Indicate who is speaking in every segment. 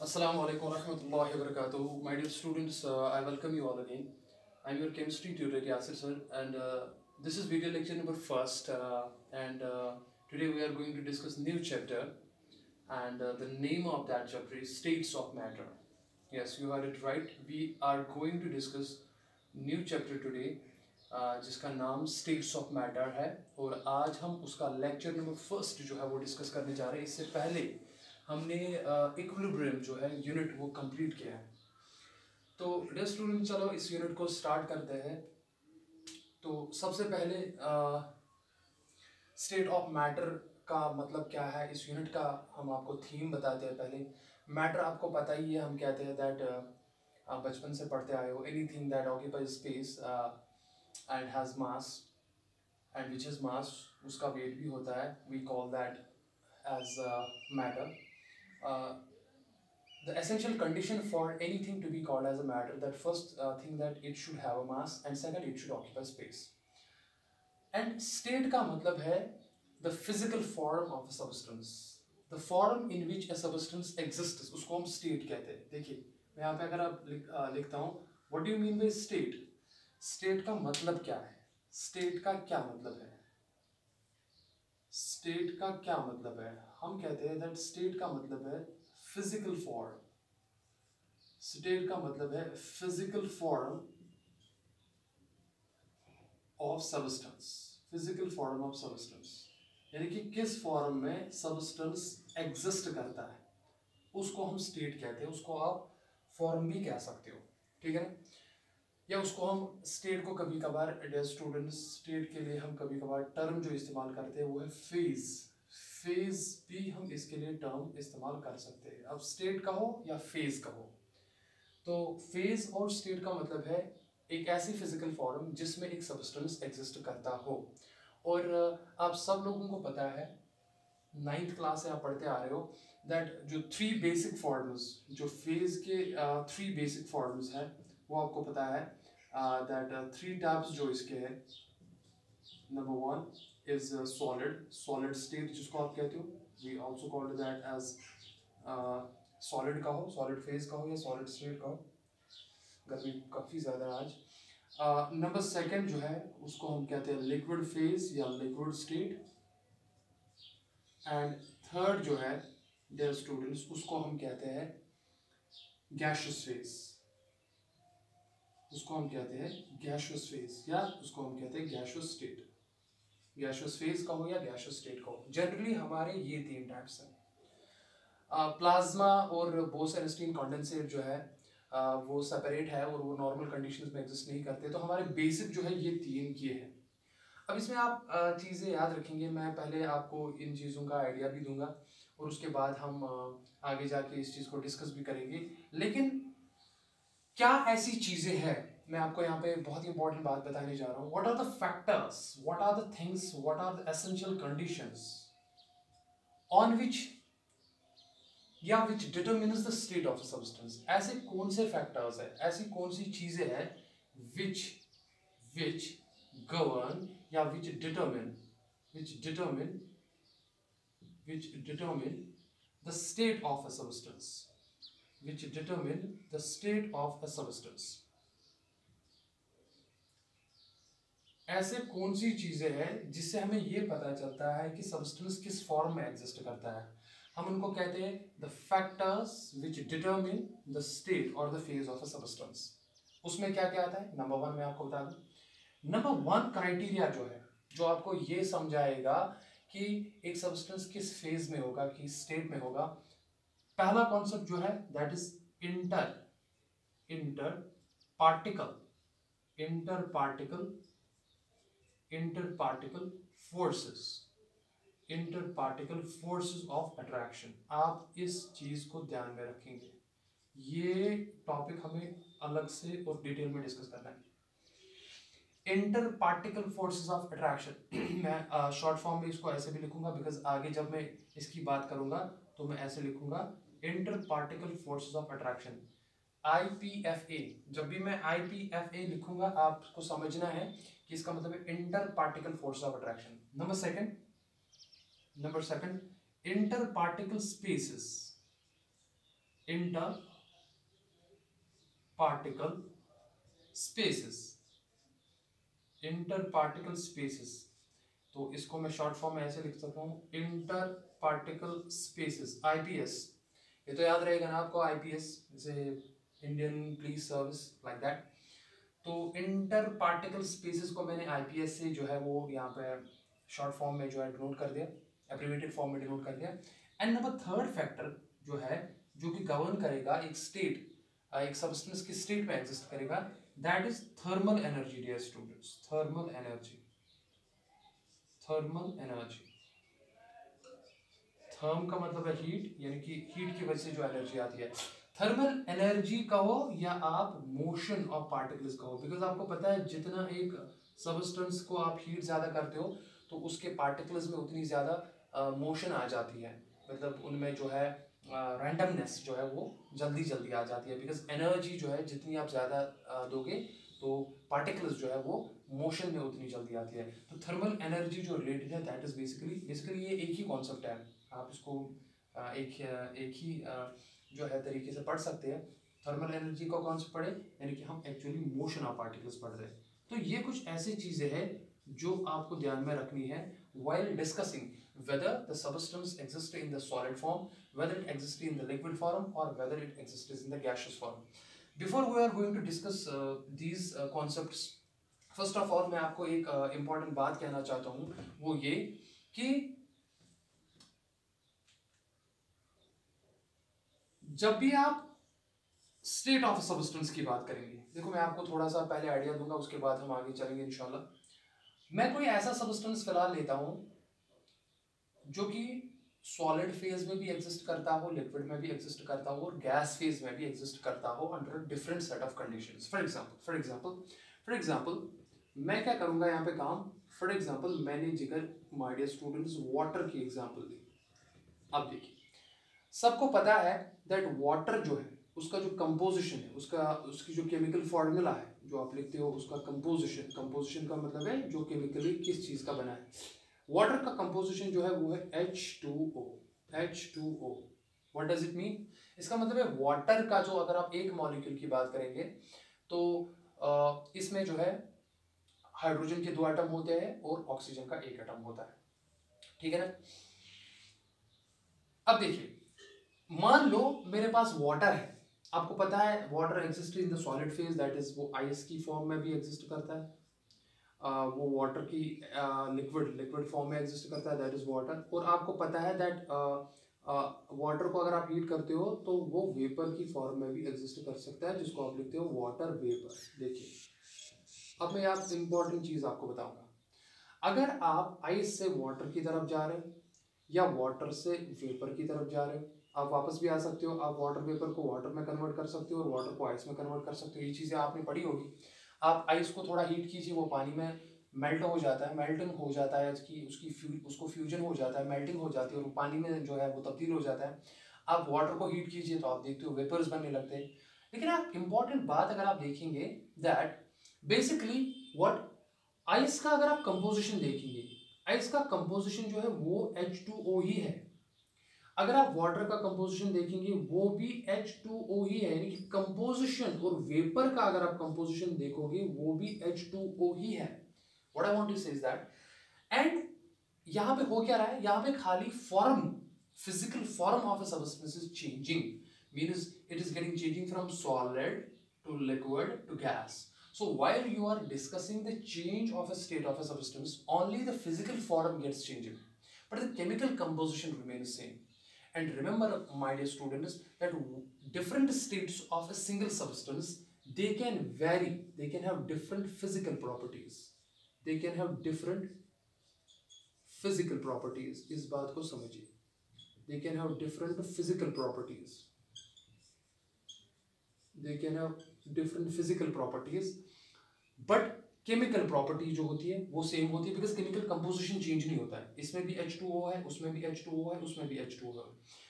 Speaker 1: Assalamu alaikum warahmatullahi wabarakatuh. My dear students, I welcome you all again. I'm your chemistry tutor Yasir sir, and this is video lecture number first. And today we are going to discuss new chapter, and the name of that chapter is States of Matter. Yes, you heard it right. We are going to discuss new chapter today, जिसका नाम states of matter है, और आज हम उसका lecture number first जो है वो डिस्कस करने जा रहे हैं. इससे पहले हमने इक्विलिब्रियम जो है यूनिट वो कंप्लीट किया है. तो डियर स्टूडेंट, चलो इस यूनिट को स्टार्ट करते हैं. तो सबसे पहले स्टेट ऑफ मैटर का मतलब क्या है, इस यूनिट का हम आपको थीम बताते हैं. पहले मैटर आपको पता ही है, हम कहते हैं दैट आप बचपन से पढ़ते आए हो, anything that occupies space and has mass and which is mass, उसका वेट भी होता है. We call that as matter. The essential condition for anything to be called as a matter, that first thing that it should have a mass, and second it should occupy space. And state का मतलब है the physical form of a substance, the form in which a substance exists, उसको हम state कहते हैं. देखिए मैं यहाँ पे अगर आप लिखता हूँ what do you mean by state. state का मतलब क्या है, state का क्या मतलब है, state का क्या मतलब है. हम कहते हैं that state का मतलब है फिजिकल फॉर्म. स्टेट का मतलब है physical form of substance. Physical form of substance यानी कि किस फॉर्म में सबस्टेंस एग्जिस्ट करता है, उसको हम स्टेट कहते हैं. उसको आप फॉर्म भी कह सकते हो, ठीक है ना. या उसको हम स्टेट को कभी कभार, डियर स्टूडेंट्स, स्टेट के लिए हम कभी कभार टर्म जो इस्तेमाल करते हैं वो है फेज. फेज भी हम इसके लिए टर्म इस्तेमाल कर सकते हैं. अब स्टेट कहो या फेज कहो, तो फेज और स्टेट का मतलब है एक ऐसी फिजिकल फॉर्म जिसमें एक सबस्टेंस एग्जिस्ट करता हो. और आप सब लोगों को पता है, 9th क्लास से आप पढ़ते आ रहे हो, दैट जो 3 बेसिक फॉर्म्स, जो फेज के 3 बेसिक फॉर्म्स हैं वो आपको पता है. दैट 3 टाइप्स जो इसके हैं. नंबर 1 is solid state जिसको आप कहते हो. we also call that as solid कहो, solid phase कहो या solid state कहो. गर्मी काफ़ी ज़्यादा आज. नंबर 2 जो है उसको हम कहते हैं liquid phase या liquid state. एंड 3rd जो है dear students, उसको हम कहते हैं gaseous phase. उसको हम कहते हैं gaseous phase या उसको हम कहते हैं gaseous state. गैशियस फेज कहो या गैशियस स्टेट कहो. जनरली हमारे ये 3 टाइप्स हैं. प्लाज्मा और बोस-आइंस्टीन कंडेंसेट जो है वो सेपरेट है और वो नॉर्मल कंडीशंस में एग्जिस्ट नहीं करते. तो हमारे बेसिक जो है ये 3 ये हैं. अब इसमें आप चीज़ें याद रखेंगे. मैं पहले आपको इन चीज़ों का आइडिया भी दूंगा और उसके बाद हम आगे जाके इस चीज़ को डिस्कस भी करेंगे. लेकिन क्या ऐसी चीज़ें हैं, मैं आपको यहाँ पे बहुत ही इंपॉर्टेंट बात बताने जा रहा हूँ. What are the factors, what are the things, what are the essential conditions on which या which determines the state of a substance. ऐसे कौन से फैक्टर्स हैं, ऐसी कौन सी चीजें हैं विच गवर्न या which determine the state of a substance, which determine the state of a substance. ऐसे कौन सी चीजें हैं जिससे हमें ये पता चलता है कि सबस्टेंस किस फॉर्म में एग्जिस्ट करता है. हम उनको कहते हैं the factors which determine the state or the phase of a substance. उसमें क्या क्या आता है. नंबर 1 मैं आपको बता दूं. नंबर 1 क्राइटेरिया जो है, जो आपको ये समझाएगा कि एक सबस्टेंस किस फेज में होगा, किस स्टेट में होगा. पहला कॉन्सेप्ट जो है that is inter particle forces of attraction. आप इस चीज को ध्यान में रखेंगे. ये टॉपिक हमें अलग से और डिटेल में डिस्कस करना है. Inter particle forces of attraction मैं शॉर्ट फॉर्म में इसको ऐसे भी लिखूंगा बिकॉज आगे जब मैं इसकी बात करूंगा तो मैं ऐसे लिखूंगा inter particle forces of attraction, IPFA. जब भी मैं IPFA लिखूंगा आपको समझना है कि इसका मतलब है inter particle force of attraction. Number second inter particle spaces. Inter particle spaces, inter particle spaces. तो इसको मैं शॉर्ट फॉर्म में ऐसे लिख सकता हूँ, इंटर पार्टिकल स्पेसेस, आईपीएस। ये तो याद रहेगा ना आपको, आईपीएस जैसे Indian police service, like that. तो इंटर पार्टिकल स्पेसेस को मैंने आईपीएस से जो है वो यहाँ पे शॉर्ट फॉर्म में जो है डिनोट कर दिया, एब्रिविएटेड फॉर्म में डिनोट कर दिया। एंड नंबर थर्ड फैक्टर जो है, जो कि गवर्न करेगा एक स्टेट, एक सब्सटेंस की स्टेट में एग्जिस्ट करेगा, that is thermal energy dear students. Thermal energy, thermal energy, therm का मतलब है हीट, यानी कि हीट की वजह से जो एनर्जी आती है। थर्मल एनर्जी कहो या आप मोशन ऑफ पार्टिकल्स कहो, बिकॉज आपको पता है जितना एक सबस्टेंस को आप हीट ज्यादा करते हो तो उसके पार्टिकल्स में उतनी ज्यादा मोशन आ जाती है, मतलब उनमें जो है रैंडमनेस जो है वो जल्दी जल्दी आ जाती है, बिकॉज एनर्जी जो है जितनी आप ज़्यादा दोगे तो पार्टिकल्स जो है वो मोशन में उतनी जल्दी आती है। तो थर्मल एनर्जी जो रिलेटेड है दैट इज बेसिकली ये एक ही कॉन्सेप्ट है, आप इसको एक ही जो है तरीके से पढ़ सकते हैं। थर्मल एनर्जी का कॉन्सेप्ट पढ़े यानी कि हम एक्चुअली मोशन ऑफ पार्टिकल्स पढ़ रहे हैं। तो ये कुछ ऐसी चीज़ें हैं जो आपको ध्यान में रखनी है while discussing whether the substance exists in the solid form, whether it exists in the liquid form, or whether it exists in the gaseous form. Before we are going to discuss these concepts, first of all मैं आपको एक important बात कहना चाहता हूँ, वो ये कि जब भी आप स्टेट ऑफ सब्सटेंस की बात करेंगे, देखो मैं आपको थोड़ा सा पहले आइडिया दूंगा, उसके बाद हम आगे चलेंगे इंशाल्लाह। मैं कोई ऐसा सब्सटेंस फिलहाल लेता हूं जो कि सॉलिड फेज में भी एग्जिस्ट करता हो, लिक्विड में भी एग्जिस्ट करता हो, और गैस फेज में भी एग्जिस्ट करता हो under different set of conditions. For example मैं क्या करूंगा यहाँ पे काम, फॉर एग्जांपल मैंने जिगर माय डियर स्टूडेंट्स वाटर की एग्जांपल दी। अब देखिए सबको पता है दैट वाटर जो है उसका जो कंपोजिशन है, उसकी जो केमिकल फॉर्मूला है जो आप लिखते हो, उसका कंपोजिशन का मतलब है जो केमिकली किस चीज का बना है। वाटर का कंपोजिशन जो है वो है H2O। H2O what does it mean? इसका मतलब है वाटर का जो, अगर आप एक मॉलिक्यूल की बात करेंगे तो इसमें जो है हाइड्रोजन के 2 एटम होते हैं और ऑक्सीजन का 1 एटम होता है, ठीक है ना। अब देखिए मान लो मेरे पास वाटर है, आपको पता है water exist in the solid phase, that is वो आइस की फॉर्म में भी एग्जिस्ट करता है, वो वाटर की लिक्विड फॉर्म में एग्जिस्ट करता है, दैट इज वाटर। और आपको पता है दैट वाटर को अगर आप हीट करते हो तो वो वेपर की फॉर्म में भी एग्जिस्ट कर सकता है, जिसको आप लिखते हो वाटर वेपर। देखिए अब मैं आप इंपॉर्टेंट चीज आपको बताऊंगा, अगर आप आइस से वाटर की तरफ जा रहे हो या वाटर से वेपर की तरफ जा रहे हो, आप वापस भी आ सकते हो, आप वाटर वेपर को वाटर में कन्वर्ट कर सकते हो और वाटर को आइस में कन्वर्ट कर सकते हो, ये चीज़ें आपने पढ़ी होगी। आप आइस को थोड़ा हीट कीजिए, वो पानी में मेल्ट हो जाता है, मेल्टिंग हो जाता है, उसको फ्यूजन हो जाता है, मेल्टिंग हो जाती है और वो पानी में जो है वो तब्दील हो जाता है। आप वाटर को हीट कीजिए तो आप देखते हो वेपर्स बनने लगते हैं। लेकिन आप इंपॉर्टेंट बात अगर आप देखेंगे दैट बेसिकली व्हाट आइस का अगर आप कंपोजिशन देखेंगे, आइस का कंपोजिशन जो है वो H2O ही है। अगर आप वाटर का कंपोजिशन देखेंगे वो भी H2O ही है, यानी कि कंपोजिशन, और वेपर का अगर आप कंपोजिशन देखोगे वो भी H2O ही है। What I want to say is that, and यहां पे हो क्या रहा है, यहां पे खाली form, physical form of a substance is changing, means it is getting changing from solid to liquid to gas. So while you are discussing the change of a state of a substance, only the physical form gets changed, but the chemical composition remains same. And remember, my dear students, that different states of a single substance, they can vary, they can have different physical properties. They can have different physical properties. इस बात को समझिए, they can have different physical properties. They can have different physical properties, but chemical property जो होती है वो same होती है, बिकॉज केमिकल कंपोजिशन चेंज नहीं होता है। इसमें भी H2O है, उसमें भी H2O है, उसमें भी H2O है।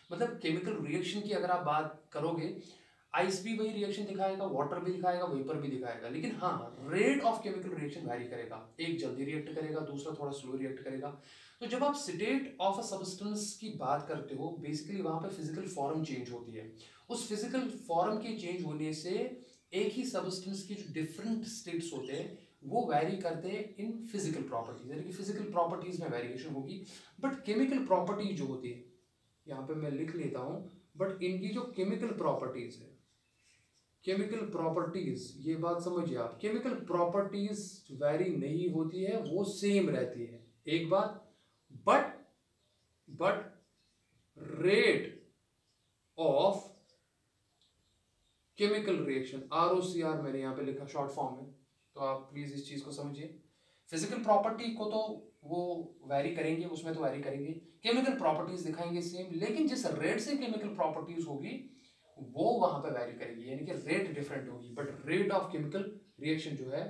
Speaker 1: मतलब केमिकल रिएक्शन की अगर आप बात करोगे, आइस भी वही रिएक्शन दिखाएगा, वाटर भी दिखाएगा, वेपर भी दिखाएगा, लेकिन हाँ rate of chemical reaction vary करेगा, एक जल्दी रिएक्ट करेगा, दूसरा थोड़ा स्लो रिएक्ट करेगा। तो जब आप स्टेट ऑफ अ सब्सटेंस की बात करते हो, बेसिकली वहां पे फिजिकल फॉर्म चेंज होती है। उस फिजिकल फॉर्म के चेंज होने से एक ही सब्सटेंस की जो डिफरेंट स्टेट्स होते हैं वो वैरी करते हैं इन फिजिकल प्रॉपर्टीज, यानी कि फिजिकल प्रॉपर्टीज में वेरिएशन होगी। बट केमिकल प्रॉपर्टी जो होती है, यहाँ पे मैं लिख लेता हूं, बट इनकी जो केमिकल प्रॉपर्टीज है, केमिकल प्रॉपर्टीज, ये बात समझिए आप, केमिकल प्रॉपर्टीज वेरी नहीं होती है, वो सेम रहती है। एक बात, but rate of chemical reaction, ROCR मैंने यहाँ पे लिखा शॉर्ट फॉर्म में, तो आप प्लीज इस चीज को समझिए। फिजिकल प्रॉपर्टी को तो वो वैरी करेंगे, उसमें तो वैरी करेंगे, केमिकल प्रॉपर्टीज दिखाएंगे सेम, लेकिन जिस रेट से केमिकल प्रॉपर्टीज होगी वो वहां पे वैरी करेगी, यानी कि रेट डिफरेंट होगी, but rate of chemical reaction जो है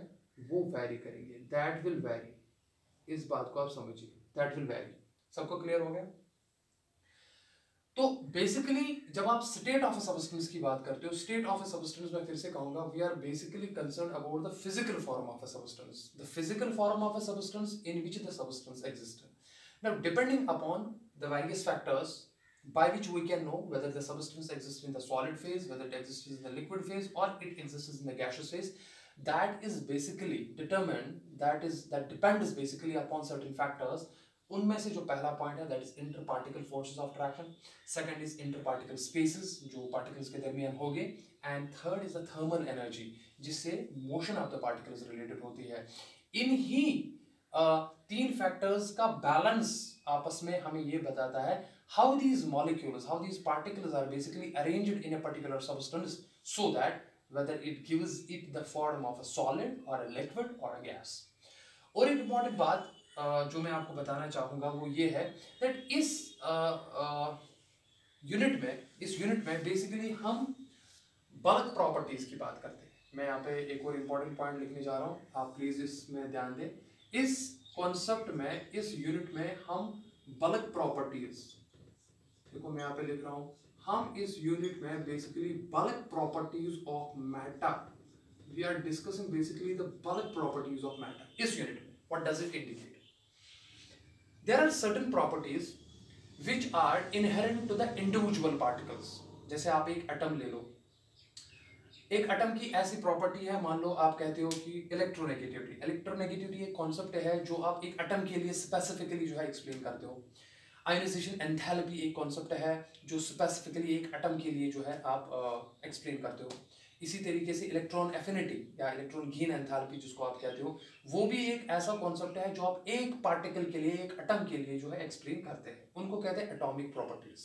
Speaker 1: वो वैरी करेंगे, दैट विल वैरी। इस बात को आप समझिए, दैट विल वैरी। सबको क्लियर हो गया? तो बेसिकली जब आप स्टेट ऑफ अ सब्सटेंस की बात करते हो, स्टेट ऑफ अ सब्सटेंस मैं फिर से कहूंगा, we are basically concern about the physical form of a substance, the physical form of a substance in which the substance exists. Now depending upon the various factors by which we can know whether the substance exists in the solid phase, whether it exists in the liquid phase, or it exists in the gaseous phase, that is basically determined, that depends basically upon certain factors. उनमें से जो पहला point है that is inter particle forces of attraction, second is inter particle spaces जो particles के दरमियान होंगे, and third is the thermal energy जिससे motion of the particles related होती है। इन ही तीन फैक्टर्स का बैलेंस आपस में हमें ये बताता है how these molecules, how these particles are basically arranged in a particular substance so that whether it gives it the form of a solid or a liquid or a gas. और एक important बात जो मैं आपको बताना चाहूंगा वो ये है दैट इस यूनिट में बेसिकली हम बल्क प्रॉपर्टीज की बात करते हैं। मैं यहाँ पे एक और इम्पॉर्टेंट पॉइंट लिखने जा रहा हूँ, आप प्लीज इसमें ध्यान दें। इस कॉन्सेप्ट में, इस यूनिट में हम बल्क प्रॉपर्टीज, देखो मैं यहाँ पे लिख रहा हूँ, हम इस यूनिट में basically bulk properties of matter, we are discussing basically the bulk properties of matter इस यूनिट में। What does it indicate? There are certain properties which are inherent to the individual particles. जैसे आप एक atom ले लो, एक atom की ऐसी property है, मान लो आप कहते हो कि इलेक्ट्रोनेगेटिविटी। इलेक्ट्रोनेगेटिविटी एक कॉन्सेप्ट है जो आप एक एटम के लिए स्पेसिफिकली जो है एक्सप्लेन करते हो। आयोनाइजेशन एंथैल्पी एक कॉन्सेप्ट है जो स्पेसिफिकली एक एटम के लिए जो है आप एक्सप्लेन करते हो। इसी तरीके से इलेक्ट्रॉन एफिनिटी या इलेक्ट्रॉन गेन एंथैल्पी जिसको आप कहते हो, वो भी एक ऐसा कॉन्सेप्ट है जो आप एक पार्टिकल के लिए, एक एटम के लिए जो है एक्सप्लेन करते हैं। उनको कहते हैं atomic properties.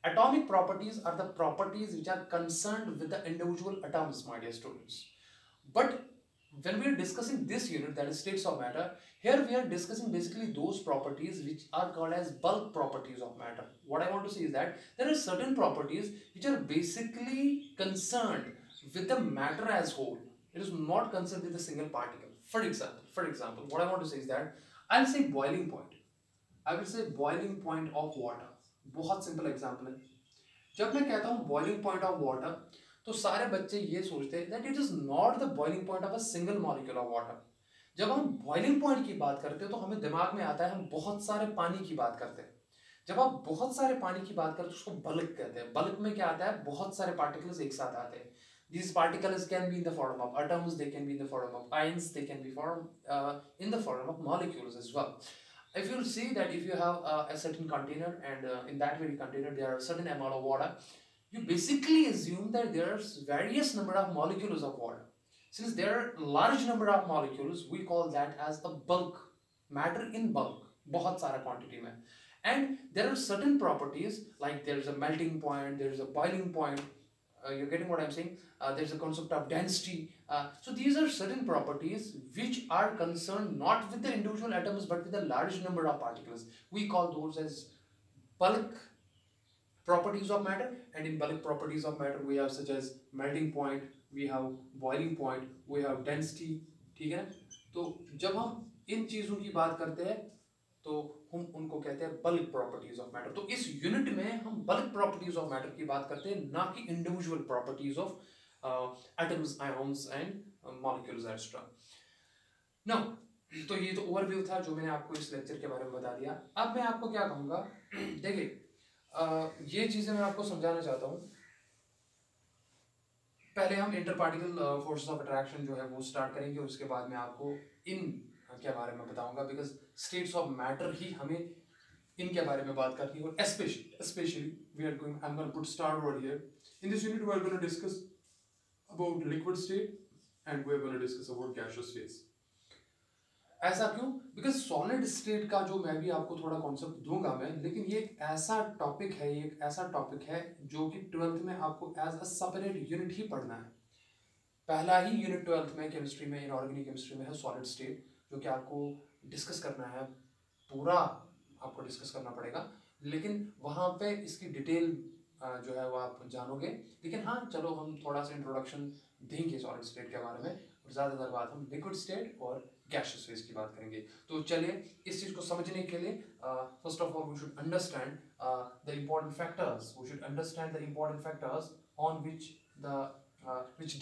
Speaker 1: Atomic properties are the properties which are concerned with the individual atoms, my dear students. But when we are discussing this unit, that is states of matter, here we are discussing basically those properties which are called as bulk properties of matter. What I want to say is that there are certain properties which are basically concerned with the matter as whole. It is not concerned with a single particle. For example, what I want to say is that I'll say boiling point. I will say boiling point of water. बहुत simple example है। जब मैं कहता हूँ boiling point of water, तो सारे बच्चे ये सोचते हैं that it is not the boiling point of a single molecule of water. जब हम boiling point की बात करते हैं तो हमें दिमाग में आता है हम बहुत सारे पानी की बात करते हैं। जब आप बहुत सारे पानी की बात करते हैं उसको बल्क कहते हैं। बल्क में क्या आता है? बहुत सारे पार्टिकल्स एक साथ आते हैं। These particles can be in the form of atoms, they can be in the form of ions, they can be in the form of molecules as well. If you see that if you have a certain container and in that very container there are a certain amount of water, you basically assume that there are various number of molecules of water. Since there are large number of molecules, we call that as a bulk, matter in bulk, बहुत सारा quantity में. And there are certain properties like there is a melting point, there is a boiling point. You're getting what I'm saying? There's a concept of density. So these are certain properties which are concerned not with the individual atoms but with a large number of particles. We call those as bulk properties of matter, and in bulk properties of matter we have such as melting point, we have boiling point, we have density. ठीक है ना? तो जब हम इन चीजों की बात करते हैं तो हम उनको कहते हैं बल्क प्रॉपर्टीज ऑफ मैटर। तो इस यूनिट में हम बल्क प्रॉपर्टीज ऑफ मैटर की बात करते हैं, ना कि individual properties of atoms, ions and molecules extra. Now तो ये तो ओवरव्यू था जो मैंने आपको इस लेक्चर के बारे में बता दिया। अब मैं आपको क्या कहूँगा, देखिए ये चीज़ें मैं आपको समझाना चाहता हूँ। पहले हम inter particle forces of attraction जो है वो स्टार्ट करेंगे, और उसके बाद मैं आपको इन के बारे में बताऊंगा, बिकॉज स्टेट्स ऑफ मैटर ही हमें इनके बारे में बात करनी है। और especially we are going, I'm going to put start over here. In this unit we are going to discuss about liquid state and we are going to discuss about gaseous phase. ऐसा क्यों? Because solid state का जो मैं भी आपको थोड़ा concept दूंगा मैं, लेकिन ये एक ऐसा टॉपिक है, ये एक ऐसा टॉपिक है जो कि 12th में आपको एज अ सेपरेट यूनिट ही पढ़ना है। पहला ही यूनिट 12th में केमिस्ट्री में, इनऑर्गेनिक केमिस्ट्री में है सॉलिड स्टेट, जो कि आपको डिस्कस करना है, पूरा आपको डिस्कस करना पड़ेगा। लेकिन वहाँ पे इसकी डिटेल जो है वो आप जानोगे। लेकिन हाँ चलो हम थोड़ा सा इंट्रोडक्शन देंगे सॉलिड स्टेट के बारे में, और ज़्यादातर बात हम लिक्विड स्टेट और गैसियस फेज की बात करेंगे। तो चलिए इस चीज़ को समझने के लिए first of all we should understand the important factors, we should understand the important factors on which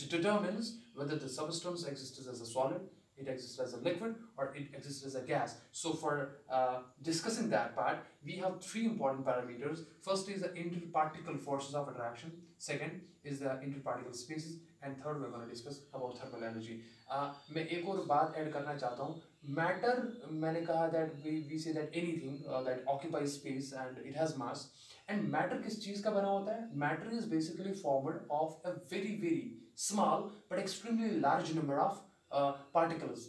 Speaker 1: determines whether the substance exists as a solid, it exists as a liquid, or it exists as a gas. So for discussing that part, we have three important parameters. First is the interparticle forces of attraction, second is the interparticle spaces, and third we're going to discuss about thermal energy. मैं एक और बात add करना चाहता हूँ। Matter, मैंने कहा that we say that anything that occupies space and it has mass. And matter किस चीज का बना होता है? Matter is basically formed of a very very small but extremely large number of particles.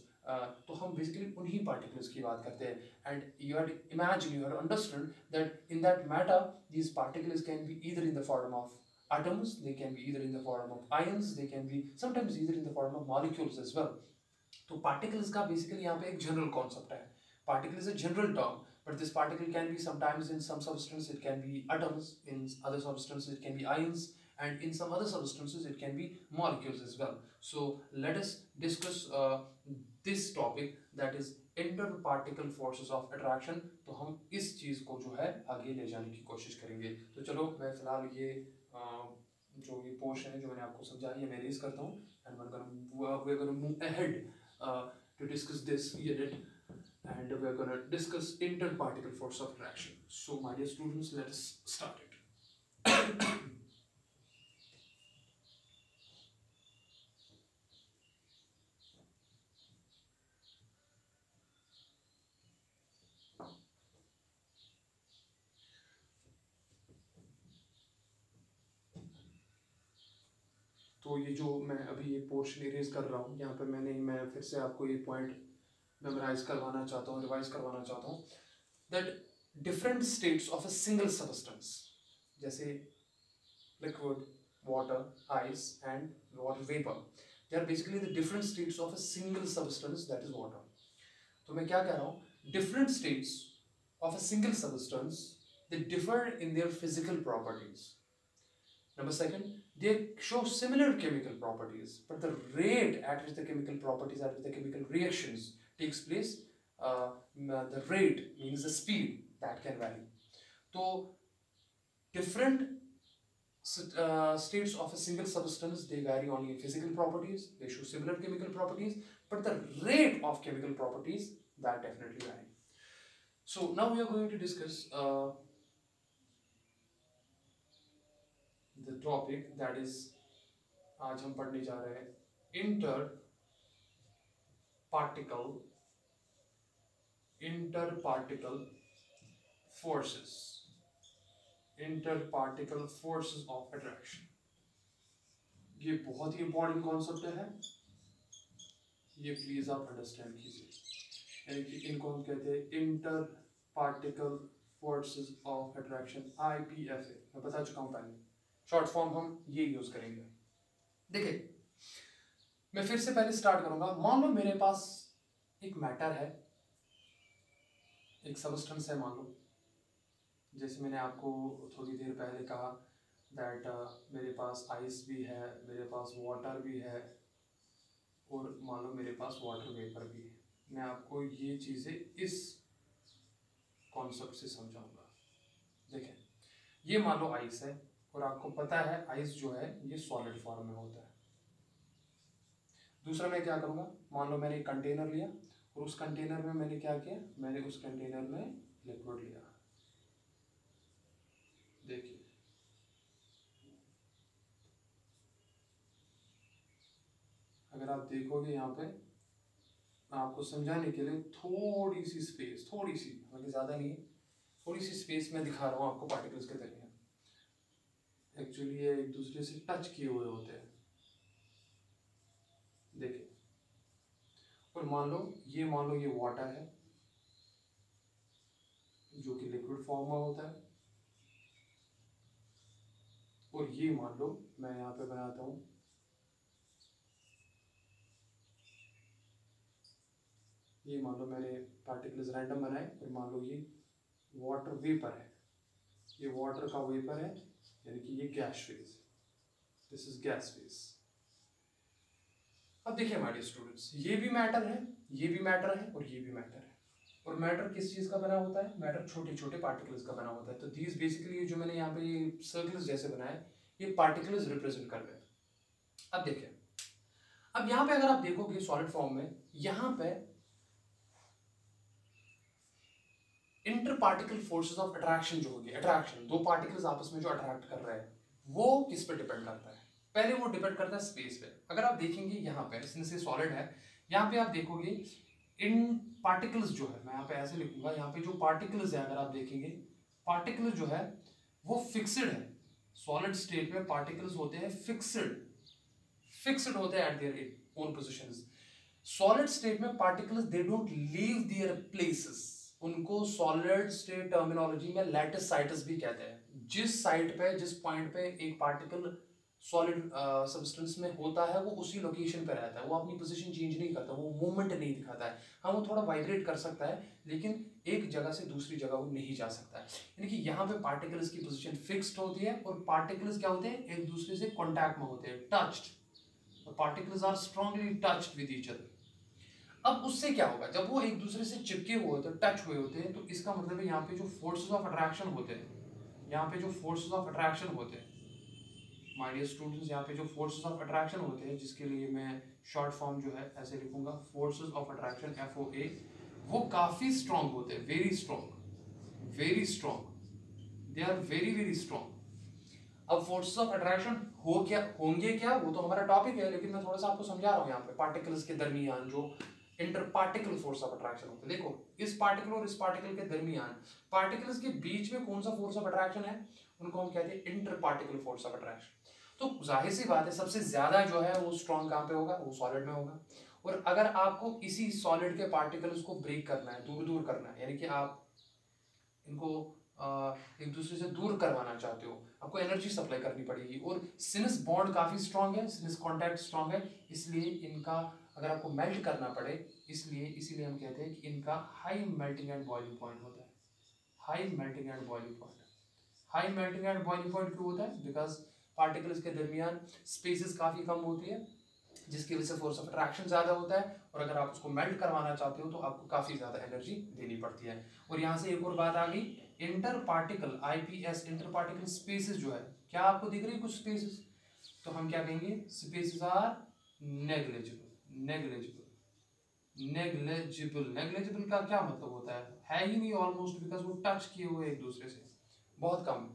Speaker 1: तो हम बेसिकली उन्हीं पार्टिकल्स की बात करते हैं। And you have to imagine, you have to understand that in that matter these particles can be either in the form of atoms, they can be either in the form of ions, they can be sometimes either in the form of molecules as well. तो particles का basically यहाँ पे एक general concept है। Particle is a general term, but this particle can be sometimes in some substance it can be atoms, in other substances it can be ions, and in some other substances it can be molecules as well. So let us discuss this topic, that is interparticle forces of attraction. तो हम इस चीज को जो है आगे ले जाने की कोशिश करेंगे। तो चलो मैं फिलहाल ये जो ये पोर्शन है जो मैंने आपको समझाया ये मैं रेज करता हूँ, and we're gonna move ahead to discuss this unit, and we're going to discuss interparticle force of attraction. So my dear students, let us start it. तो ये जो मैं अभी ये पोर्शन इरेज कर रहा हूँ, यहाँ पे मैं फिर से आपको ये पॉइंट मेमोराइज करवाना चाहता हूँ, रिवाइज करवाना चाहता हूँ, that different states of a single substance, जैसे liquid, water, ice and water vapour, they are basically the different states of a single substance, that is water. तो मैं क्या कह रहा हूँ, different states of a single substance, they differ in their physical properties. Number second, they show similar chemical properties, but the rate at which the chemical properties, at which the chemical reactions takes place, the rate means the speed, that can vary. So different states of a single substance, they vary only in physical properties, they show similar chemical properties, but the rate of chemical properties, that definitely vary. So now we are going to discuss the topic, that is आज हम पढ़ने जा रहे हैं interparticle forces of attraction। ये बहुत ही important concept है, ये प्लीज आप अंडरस्टैंड कीजिए। यानी कि इनको हम कहते हैं इंटरपार्टिकल फोर्सेस ऑफ अट्रैक्शन, IPFA। मैं बता चुका हूँ पहले, शॉर्ट फॉर्म हम ये यूज करेंगे। देखिए मैं फिर से पहले स्टार्ट करूंगा। मान लो मेरे पास एक मैटर है, एक सबस्टेंस है, मान लो जैसे मैंने आपको थोड़ी देर पहले कहा दैट मेरे पास आइस भी है, मेरे पास वाटर भी है, और मान लो मेरे पास वाटर वेपर भी है। मैं आपको ये चीज़ें इस कॉन्सेप्ट से समझाऊंगा। देखें, ये मान लो आइस है और आपको पता है आइस जो है ये सॉलिड फॉर्म में होता है। दूसरा मैं क्या करूंगा, मान लो मैंने एक कंटेनर लिया और उस कंटेनर में मैंने क्या किया, मैंने उस कंटेनर में लिक्विड लिया। देखिए अगर आप देखोगे यहाँ पे, आपको समझाने के लिए थोड़ी सी स्पेस, थोड़ी सी, मतलब ज़्यादा नहीं है, थोड़ी सी स्पेस में दिखा रहा हूँ आपको पार्टिकल्स के दरमियान। एक्चुअली ये एक दूसरे से टच किए हुए होते हैं। देखिए, और मान लो ये वाटर है जो कि लिक्विड फॉर्म में होता है, और ये मान लो मैं यहाँ पे बनाता हूँ, ये मान लो मैंने पार्टिकल्स रैंडम बनाए और मान लो ये वाटर वेपर है, ये वाटर का वेपर है, यानी कि ये gas phase, this is gas phase. अब देखिए माय डियर स्टूडेंट्स, ये भी मैटर है, ये भी मैटर है और ये भी मैटर है। और मैटर किस चीज का बना होता है, मैटर छोटे छोटे पार्टिकल्स का बना होता है। तो दीज बेसिकली ये जो मैंने यहाँ पे ये सर्कल्स जैसे बनाए, ये पार्टिकल्स रिप्रेजेंट कर रहे हैं। अब देखिए, अब यहाँ पे अगर आप देखोगे सॉलिड फॉर्म में, यहाँ पे inter particle forces of attraction जो होगी, अट्रैक्शन, दो पार्टिकल्स आपस में जो अट्रैक्ट कर रहे हैं, वो किस पे डिपेंड करता है? पहले वो डिपेंड करता है स्पेस पे। अगर आप देखेंगे यहाँ पे, सिंस ये सॉलिड है, यहाँ पे आप देखोगे इन पार्टिकल्स जो है, मैं यहाँ पे ऐसे लिखूंगा, यहाँ पे जो पार्टिकल्स है अगर आप देखेंगे, पार्टिकल्स जो है वो फिक्स्ड है। सॉलिड स्टेट में पार्टिकल्स होते हैं फिक्स्ड होते हैं at their own positions. Solid state में particles they don't leave their places, उनको सॉलिड स्टेट टर्मिनोलॉजी में लैटिसाइटस भी कहते हैं। जिस साइट पे, जिस पॉइंट पे एक पार्टिकल सॉलिड सब्सटेंस में होता है, वो उसी लोकेशन पे रहता है, वो अपनी पोजीशन चेंज नहीं करता, वो मूवमेंट नहीं दिखाता है। हाँ, वो थोड़ा वाइब्रेट कर सकता है, लेकिन एक जगह से दूसरी जगह वो नहीं जा सकता है। यानी कि यहाँ पे पार्टिकल्स की पोजीशन फिक्स्ड होती है और पार्टिकल्स क्या होते हैं, एक दूसरे से कॉन्टैक्ट में होते हैं, touched. Particles are strongly touched with each other. अब उससे क्या होगा, जब वो एक दूसरे से चिपके हुए होते हैं, टच हुए होते हैं, तो इसका मतलब है यहाँ पे जो फोर्सेस ऑफ अट्रैक्शन होते हैं, यहाँ पे जो फोर्सेस ऑफ अट्रैक्शन होते हैं माय डियर स्टूडेंट्स, यहाँ पे जो फोर्सेस ऑफ अट्रैक्शन होते हैं, जिसके लिए मैं शॉर्ट फॉर्म जो है ऐसे लिखूंगा, फोर्सेस ऑफ अट्रैक्शन FOA, वो काफी स्ट्रांग होते हैं, very strong, very strong, they are very very strong. अब फोर्सेस ऑफ अट्रैक्शन होंगे क्या, वो तो हमारा टॉपिक है, लेकिन मैं थोड़ा सा आपको समझा रहा हूँ यहाँ पे पार्टिकल्स के दरमियान जो inter particle force of attraction होता है। देखो, इस पार्टिकल और इस पार्टिकल के दरमियान, पार्टिकल्स के बीच में कौन सा फोर्स ऑफ अट्रैक्शन है, उनको हम कहते हैं inter particle force of attraction. तो जाहिर सी बात है, सबसे ज्यादा जो है वो स्ट्रॉन्ग कहाँ पे होगा, वो सॉलिड में होगा। और अगर आपको इसी सॉलिड के पार्टिकल्स को ब्रेक करना है, दूर दूर करना है, यानी कि आप इनको एक दूसरे से दूर करवाना चाहते हो, आपको एनर्जी सप्लाई करनी पड़ेगी। और सिंस बॉन्ड काफी स्ट्रांग है, सिंस कॉन्टैक्ट स्ट्रांग है, इसलिए इनका अगर आपको मेल्ट करना पड़े, इसीलिए हम कहते हैं कि इनका high melting and boiling point होता है। High melting and boiling point, high melting and boiling point क्यों होता है? बिकॉज पार्टिकल्स के दरमियान स्पेसेस काफी कम होती है, जिसकी वजह से फोर्स ऑफ अट्रैक्शन ज्यादा होता है, और अगर आप उसको मेल्ट करवाना चाहते हो तो आपको काफी ज्यादा एनर्जी देनी पड़ती है। और यहाँ से एक और बात आ गई, inter particle IPS, inter particle spaces जो है, क्या आपको दिख रही है कुछ स्पेसेस? तो हम क्या कहेंगे, स्पेसेस आर नेग्लिजिबल। नेग्लिजिबल का क्या मतलब होता है ही नहीं ऑलमोस्ट, बिकॉज वो टच किए हुए एक दूसरे से, बहुत कम।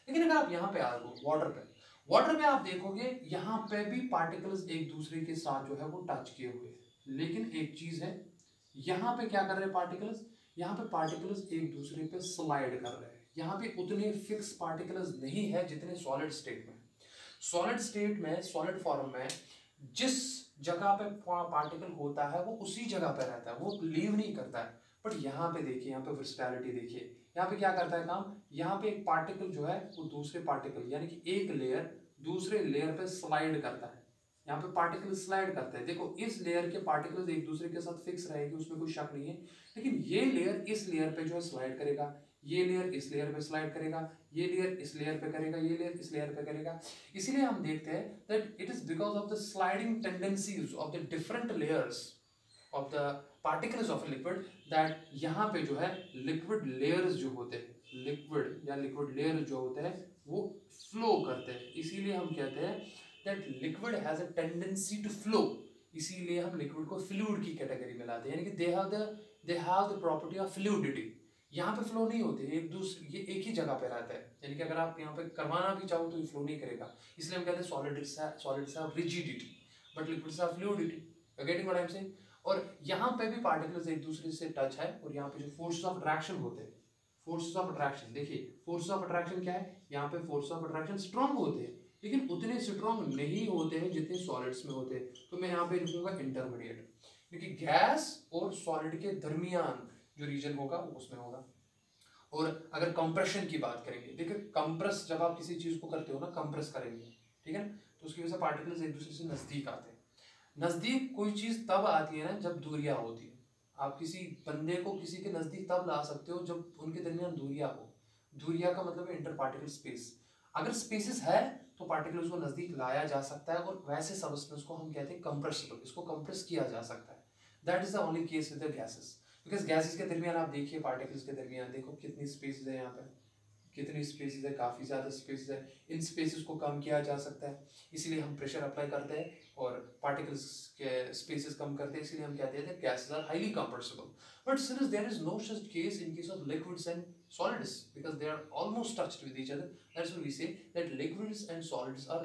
Speaker 1: लेकिन अगर आप यहाँ पे आ जाओ वाटर में आप देखोगे यहाँ पे भी पार्टिकल्स एक दूसरे के साथ जो है वो टच किए हुए हैं। लेकिन एक चीज है, यहाँ पे क्या कर रहे हैं पार्टिकल्स, यहाँ पे पार्टिकल्स एक दूसरे पे स्लाइड कर रहे हैं। यहाँ पे उतने फिक्स पार्टिकल्स नहीं है जितने सॉलिड स्टेट में। सॉलिड स्टेट में, सॉलिड फॉर्म में जिस जगह पे पार्टिकल होता है वो उसी जगह पे रहता है, वो लीव नहीं करता है। बट यहाँ पे देखिए, यहाँ पे वर्सटैलिटी देखिए, यहाँ पे क्या करता है काम, यहाँ पे एक पार्टिकल जो है वो दूसरे पार्टिकल, यानी कि एक लेयर दूसरे लेयर पे स्लाइड करता है। यहाँ पे पार्टिकल स्लाइड करते हैं। देखो, इस लेयर के पार्टिकल्स एक दूसरे के साथ फिक्स रहेगी, उसमें कोई शक नहीं है। लेकिन ये लेयर इस लेयर पे जो है स्लाइड करेगा, ये लेयर इस लेयर पे स्लाइड करेगा, ये लेयर इस लेयर पे करेगा, ये लेयर इस लेयर पे करेगा। इसीलिए हम देखते हैं that it is because of the sliding tendencies of the different layers of the particles of liquid, that यहाँ पे जो है लिक्विड लेयर्स जो होते हैं, लिक्विड या लिक्विड लेयर जो होते हैं वो फ्लो करते हैं, इसीलिए हम कहते हैं that liquid has a tendency to flow, इसीलिए हम लिक्विड को फ्लूइड की कैटेगरी में लाते हैं, यानी कि they have the property of fluidity. यहाँ पे फ्लो नहीं होते, एक दूसरे ये एक ही जगह पे रहता है, यानी कि अगर आप यहाँ पे करवाना भी चाहो तो ये फ्लो नहीं करेगा, इसलिए हम कहते हैं solids have rigidity but liquids have fluidity. Getting what I am saying? और यहाँ पे भी पार्टिकल्स एक दूसरे से टच है, और यहाँ पे जो फोर्सेस ऑफ अट्रैक्शन होते हैं, फोर्सेस ऑफ अट्रैक्शन देखिए, फोर्सेस ऑफ अट्रैक्शन क्या है, यहाँ पे फोर्स ऑफ अट्रैक्शन स्ट्रॉन्ग होते हैं, लेकिन उतने स्ट्रॉन्ग नहीं होते हैं जितने सॉलिड्स में होते हैं, तो मैं यहाँ पे लिखूंगा इंटरमीडिएट, क्योंकि गैस और सॉलिड के दरमियान जो रीजन होगा वो उसमें होगा। और अगर कंप्रेशन की बात करेंगे, देखिए कंप्रेस जब आप किसी चीज को करते हो ना, कंप्रेस करेंगे, ठीक है, तो उसकी वजह से पार्टिकल्स एक दूसरे से नजदीक आते हैं। नजदीक कोई चीज तब आती है ना जब दूरियां होती है, आप किसी बंदे को किसी के नजदीक तब ला सकते हो जब उनके दरमियान दूरियां हो, दूरियां का मतलब है इंटर पार्टिकल स्पेस, अगर स्पेसेस है तो पार्टिकल्स को नजदीक लाया जा सकता है, और वैसे सबस्टेंस को हम कहते हैं कंप्रेसिबल, इसको कंप्रेस किया जा सकता है। That is the only case with the gases, because gases के दरमियान आप देखिए, पार्टिकल्स के दरमियान देखो कितनी स्पेसेस है, यहाँ पे कितनी स्पेसेस है, काफ़ी ज़्यादा स्पेसेस है, इन स्पेसेस को कम किया जा सकता है, इसीलिए हम प्रेशर अप्लाई करते हैं और पार्टिकल्स के स्पेसेस कम करते हैं, इसीलिए हम कहते हैं gases are highly compressible. But since there is no such case in case of liquids and solids, because they are almost touched with each other, that's why we say that liquids and solids are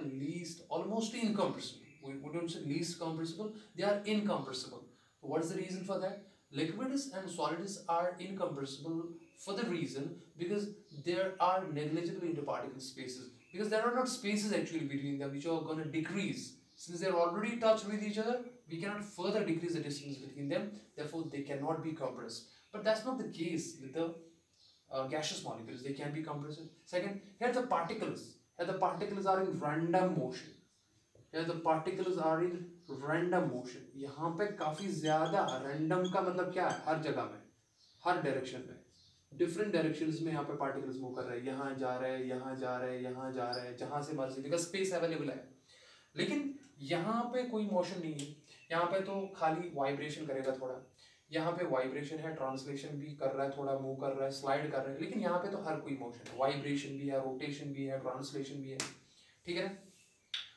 Speaker 1: almost incompressible. We don't say least compressible, they are incompressible. So what is the reason for that? Liquids and solids are incompressible for the reason because there are negligible interparticle spaces, because there are not spaces actually between them which are going to decrease. Since they are already touched with each other, we cannot further decrease the distance between them, therefore they cannot be compressed. But that's not the case with the gaseous molecules, they can be compressed. Second, here the particles are in random motion. Here the particles are in random motion. यहाँ पे काफी ज्यादा random का मतलब क्या है, हर जगह में, हर डायरेक्शन में, डिफरेंट डायरेक्शंस में यहाँ पे पार्टिकल्स मूव कर रहे हैं, यहाँ जा रहे हैं, यहाँ जा रहे हैं, यहाँ जा रहे हैं, जहाँ से मर्जी, बिकॉज स्पेस अवेलेबल है। लेकिन यहाँ पे कोई मोशन नहीं है, यहाँ पे तो खाली वाइब्रेशन करेगा थोड़ा, यहाँ पे वाइब्रेशन है, ट्रांसलेशन भी कर रहा है, थोड़ा मूव कर रहा है, स्लाइड कर रहा है, लेकिन यहाँ पे तो हर कोई मोशन है, वाइब्रेशन भी है, रोटेशन भी है, ट्रांसलेशन भी है, ठीक है ना।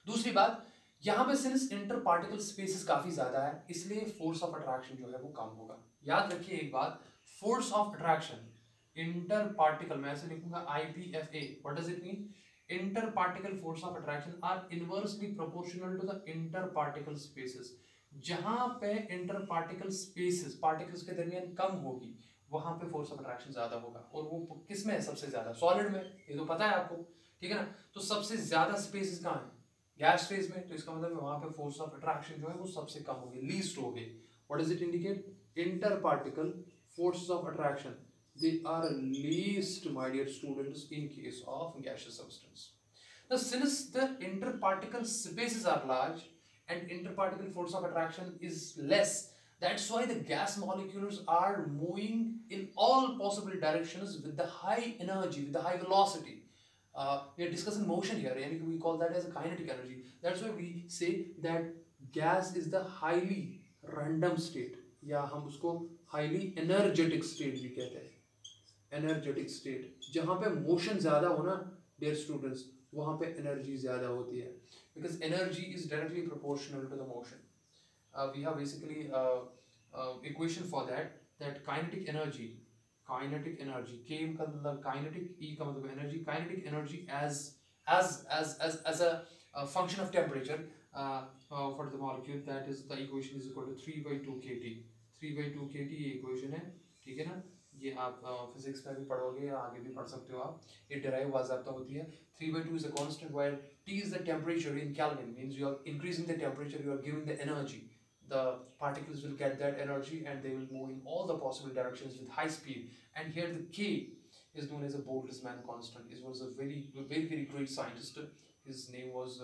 Speaker 1: दूसरी बात, यहाँ पे सिंस इंटर पार्टिकल स्पेसेस काफी ज्यादा है, इसलिए फोर्स ऑफ अट्रैक्शन जो है वो कम होगा। याद रखिए एक बात, force of attraction inter particle, मैं ऐसे लिखूंगा IPFA, what does it mean? Inter particle force of attraction are inversely proportional to the inter particle spaces. जहां पे इंटर पार्टिकल स्पेसेस, पार्टिकल्स के दरमियान कम होगी, वहां पे फोर्स ऑफ अट्रैक्शन ज्यादा होगा, और वो किस में है सबसे ज्यादा? सॉलिड में, ये तो पता है आपको, ठीक है ना। तो सबसे ज्यादा स्पेसेस कहाँ है? गैस फेज में, तो इसका मतलब वहां पे फोर्स ऑफ अट्रैक्शन जो है वो सबसे कम होगी, लीस्ट होगी। What does it indicate? Inter particle forces of attraction, they are least, my dear students, in case of gaseous substance. Now since the interparticle spaces are large and interparticle force of attraction is less, that's why the gas molecules are moving in all possible directions with the high energy, with the high velocity. We are discussing motion here, and we call that as a kinetic energy. That's why we say that gas is the highly random state, या हम उसको highly energetic state भी कहते हैं। Energetic state, जहाँ पे motion ज्यादा हो ना डियर स्टूडेंट्स, वहाँ पे एनर्जी ज्यादा होती है, because energy is directly proportional to the motion. We have basically equation for that kinetic energy, K का मतलब काइनेटिक, ई का मतलब energy, kinetic energy as a function of temperature for the molecule, that is the equation is equal to 3/2 kT। 3/2 kT ये इक्वेशन है, ठीक है ना। ये आप फिजिक्स में भी पढ़ोगे या आगे भी पढ़ सकते हो आप, ये डिराइव बाज़ाब्ता होती है। 3/2 is a constant where T is the temperature in Kelvin, means you are increasing the temperature, you are giving the energy, the particles will get that energy and they will move in all the possible directions with high speed. And here the K is known as a Boltzmann constant. He was a very great scientist, his name was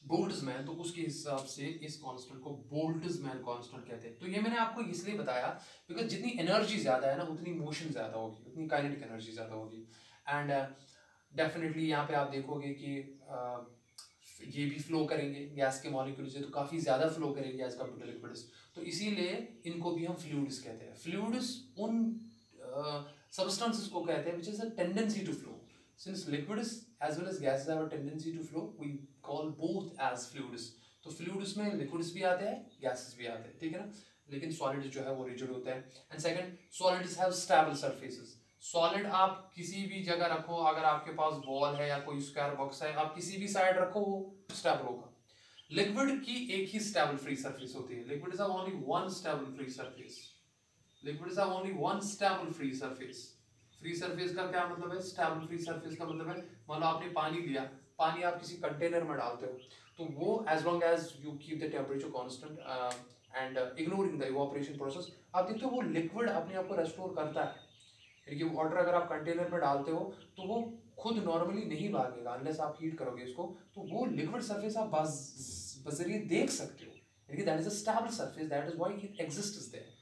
Speaker 1: Boltzmann, तो उसके हिसाब से इस constant को Boltzmann constant कहते हैं। तो ये मैंने आपको इसलिए बताया बिकॉज जितनी एनर्जी ज्यादा है ना, उतनी मोशन ज्यादा होगी, उतनी काइनेटिक एनर्जी ज्यादा होगी। एंड डेफिनेटली यहाँ पे आप देखोगे कि ये भी फ्लो करेंगे गैस के मॉलिक्यूल्स है, तो काफ़ी ज़्यादा फ्लो करेंगे एज कम्पेयर टू लिक्विड्स, तो इसीलिए इनको भी हम फ्लूइड्स कहते हैं। फ्लूइड्स उन substances को कहते हैं which is a tendency to flow. Since liquids as well as gases have a tendency to flow, we call both as fluids. तो fluids में liquids भी आते हैं, gases भी आते हैं, ठीक है ना, लेकिन solids जो है वो rigid होता है। And second, solids have stable surfaces. Solid आप किसी भी जगह रखो, अगर आपके पास बॉल है या कोई स्क्वायर बॉक्स है, आप किसी भी साइड रखो वो स्टेबल होगा। लिक्विड की एक ही स्टेबल फ्री सरफेस होती है। Liquids have only one stable free surface. Liquids have only one stable free surface. Free surface का क्या मतलब है? स्टेबल फ्री सरफेस का मतलब है, मान लो आपने पानी लिया, पानी आप किसी कंटेनर में डालते हो, तो वो as long as you keep the temperature constant and ignoring the evaporation process, आप देखते हो वो लिक्विड अपने आप को रेस्टोर करता है। यानी कि वाटर अगर आप कंटेनर में डालते हो तो वो खुद नॉर्मली नहीं भागेगा अनलेस आप हीट करोगे इसको, तो वो लिक्विड सरफेस आप बजरिए देख सकते हो, यानी कि that is a stable surface, that is why it exists there.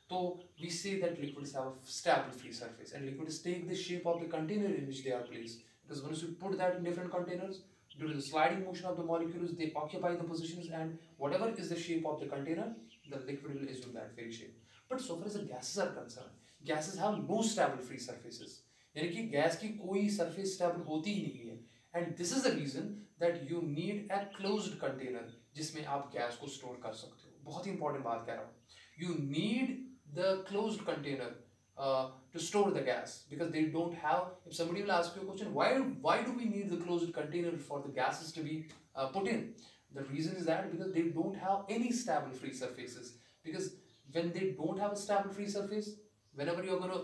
Speaker 1: So we say that liquids have a stable free surface, and liquids take the shape of the container in which they are placed. Because once you put that in different containers, due to the sliding motion of the molecules, they occupy the positions, and whatever is the shape of the container, the liquid will assume that very shape. But so far as the gases are concerned, gases have no stable free surfaces. यानी कि gas की कोई surface stable होती ही नहीं है, and this is the reason that you need a closed container जिसमें आप gas को स्टोर कर सकते हो। बहुत ही इंपॉर्टेंट बात कह रहा हूँ, you need the closed container to store the gas, because they don't have, if somebody will ask you a question, why do we need the closed container for the gases to be put in, the reason is that because they don't have any stable free surfaces, because when they don't have a stable free surface, whenever you're going to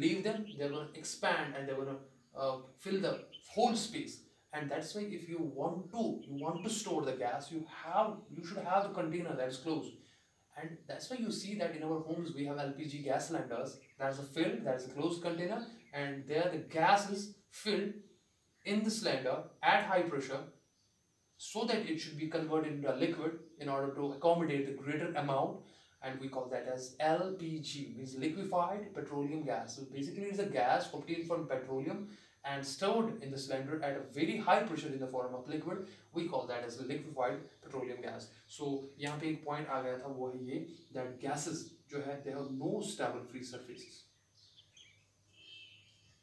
Speaker 1: leave them, they're going to expand and they're going to fill the whole space, and that's why if you want to store the gas, you should have the container that is closed. And that's why you see that in our homes we have LPG gas cylinders. That is a closed container, and there the gas is filled in the cylinder at high pressure, so that it should be converted into a liquid in order to accommodate the greater amount, and we call that as LPG, means liquefied petroleum gas. So basically it's a gas obtained from petroleum and stored in the cylinder at a very high pressure in the form of liquid. We call that as liquefied petroleum gas. So यहाँ पे एक point आ गया था, वो है ये that gases जो है they have no stable free surfaces.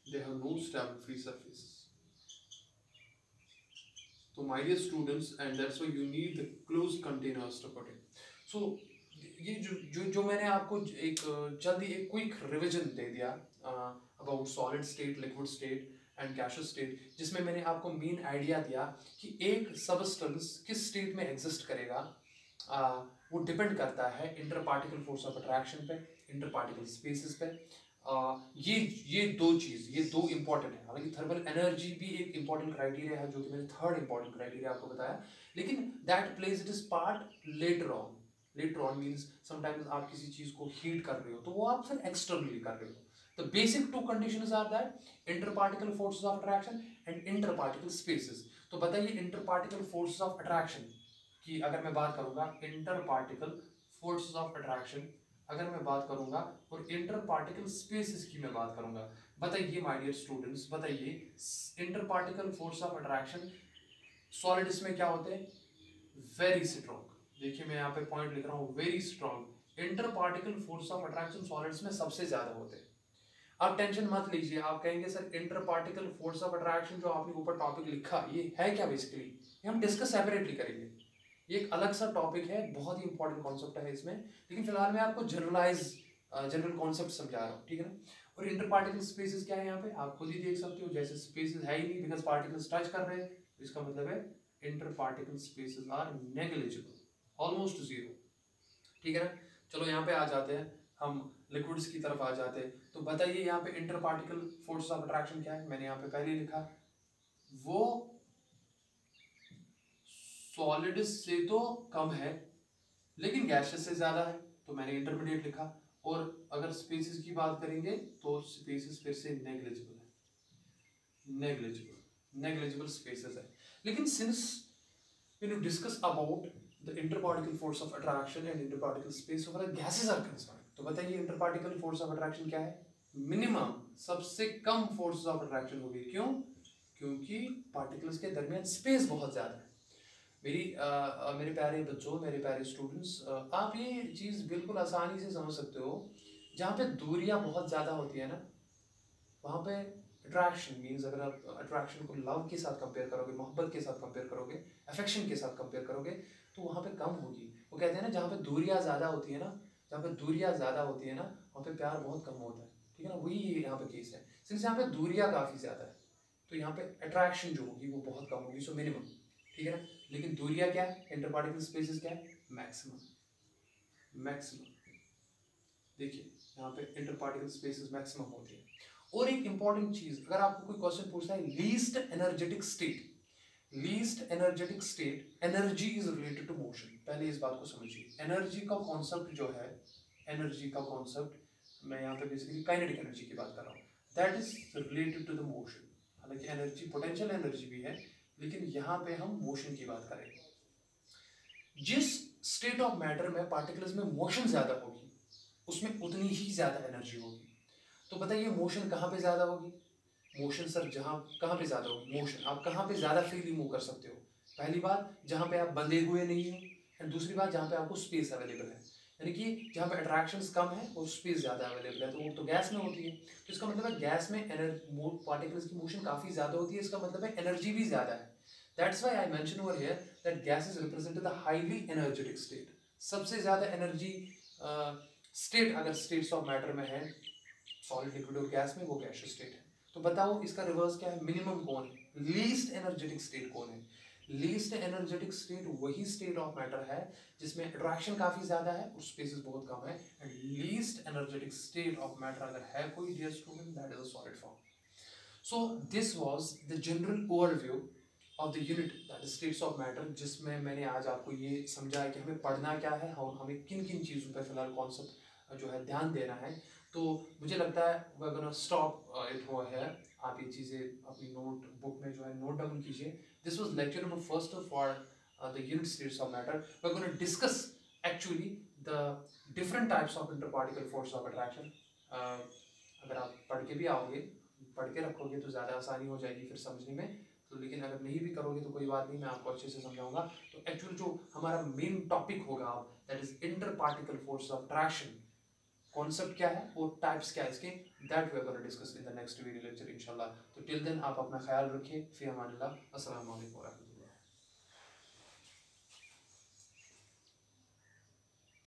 Speaker 1: They have no stable free surfaces. So my dear students, and that's why you need the closed containers to put in. So ये जो मैंने आपको एक जल्दी एक क्विक रिवीजन दे दिया about solid state, liquid state and gaseous state, जिसमें मैंने आपको मेन आइडिया दिया कि एक सबस्टेंस किस स्टेट में एग्जिस्ट करेगा, वो डिपेंड करता है inter particle force of attraction पे, इंटर पार्टिकल स्पेसेस पे। ये दो इंपॉर्टेंट है। हालांकि थर्मल एनर्जी भी एक इंपॉर्टेंट क्राइटेरिया है, जो कि मैंने थर्ड इंपॉर्टेंट क्राइटेरिया आपको बताया, लेकिन that plays it is part later on. Later on means sometimes आप किसी चीज को हीट कर रहे हो तो वो आप फिर एक्सटर्नली कर रहे हो। The basic two conditions are that interparticle forces of attraction and interparticle spaces. तो बताइए interparticle forces of attraction की अगर मैं बात करूंगा, interparticle forces of attraction अगर मैं बात करूंगा, और interparticle spaces की मैं बात करूंगा, बताइए my dear students, बताइए interparticle force of attraction solids में क्या होते हैं? Very strong. देखिए मैं यहाँ पे पॉइंट लिख रहा हूँ, very strong. Interparticle force of attraction solids में सबसे ज्यादा होते हैं। आप टेंशन मत लीजिए, आप कहेंगे सर इंटरपार्टिकल फोर्स ऑफ अट्रैक्शन जो आपने ऊपर टॉपिक लिखा ये है क्या? बेसिकली ये हम डिस्कस सेपरेटली करेंगे, ये एक अलग सा टॉपिक है, बहुत ही इंपॉर्टेंट कॉन्सेप्ट है इसमें, लेकिन फिलहाल मैं आपको जनरल कॉन्सेप्ट समझा रहा हूँ, ठीक है ना। और इंटरपार्टिकल स्पेसेस क्या है यहाँ पे आप खुद ही देख सकते हो, जैसे स्पेसेस है ही नहीं बिकॉज पार्टिकल्स टच कर रहे हैं, इसका मतलब है interparticle spaces are negligible, almost zero, ठीक है ना। चलो यहाँ पे आ जाते हैं, हम लिक्विड्स की तरफ आ जाते हैं। तो बताइए यहाँ पे इंटरपार्टिकल फोर्स ऑफ अट्रैक्शन क्या है? मैंने यहाँ पे पहले लिखा, वो सॉलिड्स से तो कम है लेकिन गैसेस से ज्यादा है, तो मैंने इंटरमीडिएट लिखा। और अगर स्पेसेस की बात करेंगे तो स्पेसेस फिर से नेग्लिजिबल है, नेग्लिजिबल स्पेसेस है। लेकिन since when you discuss about the interparticle force of attraction and interparticle space over the gases are concerned, तो बताइए इंटरपार्टिकल फोर्स ऑफ अट्रैक्शन क्या है? मिनिमम, सबसे कम फोर्स ऑफ अट्रैक्शन होगी। क्यों? क्योंकि पार्टिकल्स के दरमियान स्पेस बहुत ज्यादा है। मेरे प्यारे बच्चों, मेरे प्यारे स्टूडेंट्स, आप ये चीज़ बिल्कुल आसानी से समझ सकते हो। जहाँ पे दूरियां बहुत ज़्यादा होती है ना, वहाँ पे अट्रैक्शन मीन्स, अगर आप अट्रैक्शन को लव के साथ कंपेयर करोगे, मोहब्बत के साथ कंपेयर करोगे, अफेक्शन के साथ कंपेयर करोगे, तो वहाँ पे कम होगी। वो कहते हैं ना, जहाँ पे दूरियां ज़्यादा होती है ना, जहाँ पे दूरियां ज़्यादा होती है ना, वहाँ पे प्यार बहुत कम होता है। ठीक है ना, वही यहाँ पे केस है। सिंस यहाँ पे दूरियां काफ़ी ज़्यादा है, तो यहाँ पे अट्रैक्शन जो होगी वो बहुत कम होगी, सो मिनिमम। ठीक है ना, लेकिन दूरियां क्या है, इंटर पार्टिकल स्पेसेस क्या है, मैक्सिमम। मैक्सिमम देखिए, यहाँ पे इंटर पार्टिकल स्पेसेस मैक्सिमम होती है। और एक इंपॉर्टेंट चीज, अगर आपको कोई क्वेश्चन पूछता है least energetic state, least energetic state, energy is related to motion. पहले इस बात को समझिए, एनर्जी का कॉन्सेप्ट जो है, एनर्जी का कॉन्सेप्ट, मैं यहाँ पे बेसिकली काइनेटिक एनर्जी की बात कर रहा हूँ, that is related to the motion. हालांकि एनर्जी पोटेंशियल एनर्जी भी है, लेकिन यहाँ पे हम मोशन की बात करेंगे। जिस स्टेट ऑफ मैटर में पार्टिकल्स में मोशन ज्यादा होगी, उसमें उतनी ही ज्यादा एनर्जी होगी। तो बताइए मोशन कहाँ पे ज्यादा होगी? मोशन सर जहाँ कहाँ पे ज्यादा होगी? मोशन आप कहाँ पे ज्यादा फ्रीली मूव कर सकते हो? पहली बात, जहाँ पे आप बंधे हुए नहीं हो, एंड दूसरी बात, जहाँ पे आपको स्पेस अवेलेबल है। यानी कि जहाँ पे अट्रैक्शंस कम है और स्पेस ज्यादा अवेलेबल है, तो वो तो गैस में होती है। तो इसका मतलब है गैस में पार्टिकल्स की मोशन काफी ज्यादा होती है, इसका मतलब है एनर्जी भी ज्यादा है। That's why I mention over here that gases represent the highly energetic state. सबसे ज्यादा एनर्जी स्टेट अगर स्टेट्स ऑफ मैटर में है, सॉलिड, लिक्विड और गैस में, वो गैसियस स्टेट है। तो बताओ इसका रिवर्स क्या है? मिनिमम कौन है? लीस्ट एनर्जेटिक स्टेट कौन है? लीस्ट एनर्जेटिक स्टेट वही स्टेट ऑफ मैटर है जिसमें अट्रैक्शन काफी ज्यादा है और स्पेसेस बहुत कम है। And least energetic state of matter अगर है कोई, dear student, that is a solid form. So this was the general overview of the unit that is states of matter, जिसमें मैंने आज आपको ये समझाया कि हमें पढ़ना क्या है और हमें किन किन चीज़ों पर फिलहाल कॉन्सेप्ट जो है ध्यान देना है। तो मुझे लगता है we're gonna stop it over here। आप ये चीज़ें अपनी नोट बुक में जो है नोट डाउन कीजिए। This was lecture number first for the unit states of matter। we're going to discuss actually the different types of interparticle force of attraction। अगर आप पढ़ के भी आओगे, पढ़ के रखोगे, तो ज़्यादा आसानी हो जाएगी फिर समझने में। तो लेकिन अगर नहीं भी करोगे तो कोई बात नहीं, मैं आपको अच्छे से समझाऊंगा। तो एक्चुअली जो हमारा मेन टॉपिक होगा, that is inter particle force of attraction. Concept क्या है और टाइप्स क्या है इसके, that we are gonna discuss in the next video lecture इंशाल्लाह। तो टिल देन आप अपना ख्याल रखिए। फी अमानिल्लाह। अस्सलाम वालेकुम।